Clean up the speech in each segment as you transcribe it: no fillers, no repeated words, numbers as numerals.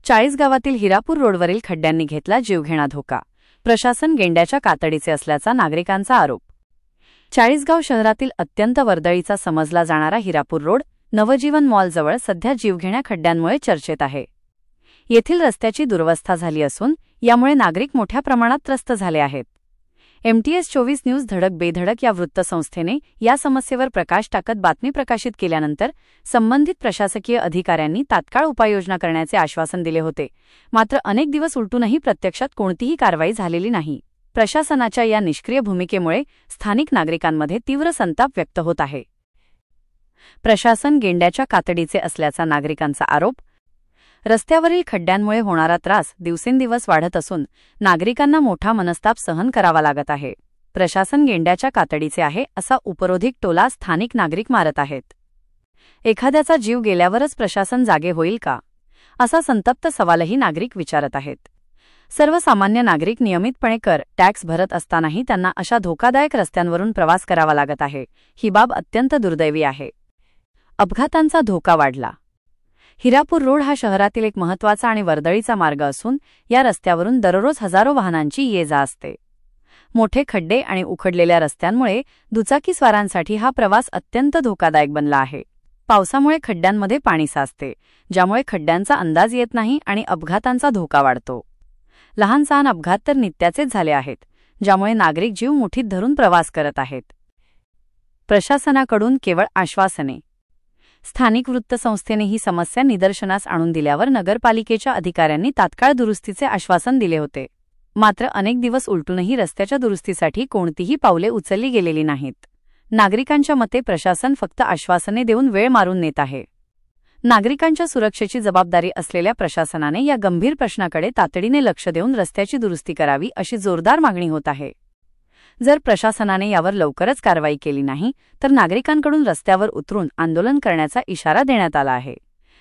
चाळीसगावातील हिरापूर रोडवरील खड्ड्यांनी घेतला जीवघेणा धोका. प्रशासन गेंड्याच्या कातडीचे असल्याचा नागरिकांचा आरोप. चाळीसगाव शहरातील अत्यंत वर्दळीचा समजला जाणारा हिरापूर रोड नवजीवन मॉलजवळ सध्या जीवघेण्या खड्ड्यांमुळे चर्चेत आहे. येथील रस्त्याची दुरवस्था झाली असून यामुळे नागरिक मोठ्या प्रमाणात त्रस्त झाले आहेत. MTS 24 न्यूज धडक बेधडक या वृत्तसंस्थेने या समस्येवर प्रकाश टाकत बातमी प्रकाशित केल्यानंतर संबंधित प्रशासकीय अधिकाऱ्यांनी तात्काळ उपाययोजना करण्याचे आश्वासन दिले होते. मात्र अनेक दिवस उलटूनही प्रत्यक्षात कोणतीही कारवाई झालेली नाही. प्रशासनाच्या या निष्क्रिय भूमिकेमुळे स्थानिक नागरिकांमध्ये तीव्र संताप व्यक्त होत आहे. प्रशासन गेंड्याच्या कातडीचे असल्याचा नागरिकांचा आरोप. रस्त्यावरील खड्ड्यांमुळे होणारा त्रास दिवसेंदिवस वाढत असून नागरिकांना मोठा मनस्ताप सहन करावा लागत आहे. प्रशासन गेंड्याच्या कातडीचे आहे असा उपरोधिक टोला स्थानिक नागरिक मारत आहेत. एखाद्याचा जीव गेल्यावरच प्रशासन जागे होईल का, असा संतप्त सवालही नागरिक विचारत आहेत. सर्वसामान्य नागरिक नियमितपणे कर टॅक्स भरत असतानाही त्यांना अशा धोकादायक रस्त्यांवरून प्रवास करावा लागत आहे. ही बाब अत्यंत दुर्दैवी आहे. अपघातांचा धोका वाढला. हिरापूर रोड हा शहरातील एक महत्त्वाचा आणि वर्दळीचा मार्ग असून या रस्त्यावरून दररोज हजारो वाहनांची ये-जा असते. मोठे खड्डे आणि उखडलेल्या रस्त्यांमुळे दुचाकीस्वारांसाठी हा प्रवास अत्यंत धोकादायक बनला आहे. पावसामुळे खड्ड्यांमध्ये पाणी साचते, ज्यामुळे खड्ड्यांचा अंदाज येत नाही आणि अपघातांचा धोका वाढतो. लहान-सहान अपघात तर नित्याचेच झाले आहेत, ज्यामुळे नागरिक जीव मुठीत धरून प्रवास करत आहेत. प्रशासनाकडून केवळ आश्वासने. स्थानिक वृत्तसंस्थेने ही समस्या निदर्शनास आणून दिल्यावर नगरपालिकेच्या अधिकाऱ्यांनी तात्काळ दुरुस्तीचे आश्वासन दिले होते. मात्र अनेक दिवस उलटूनही रस्त्याच्या दुरुस्तीसाठी कोणतीही पावले उचलली गेलेली नाहीत. नागरिकांच्या मते प्रशासन फक्त आश्वासने देऊन वेळ मारून नेत आहे. नागरिकांच्या सुरक्षेची जबाबदारी असलेल्या प्रशासनाने या गंभीर प्रश्नाकडे तातडीने लक्ष देऊन रस्त्याची दुरुस्ती करावी अशी जोरदार मागणी होत आहे. जर प्रशासनाने यावर लवकरच कारवाई केली नाही तर नागरिकांकडून रस्त्यावर उतरून आंदोलन करण्याचा इशारा देण्यात आला आहे.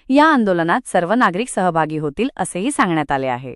या आंदोलनात सर्व नागरिक सहभागी होतील असेही सांगण्यात आले आहे.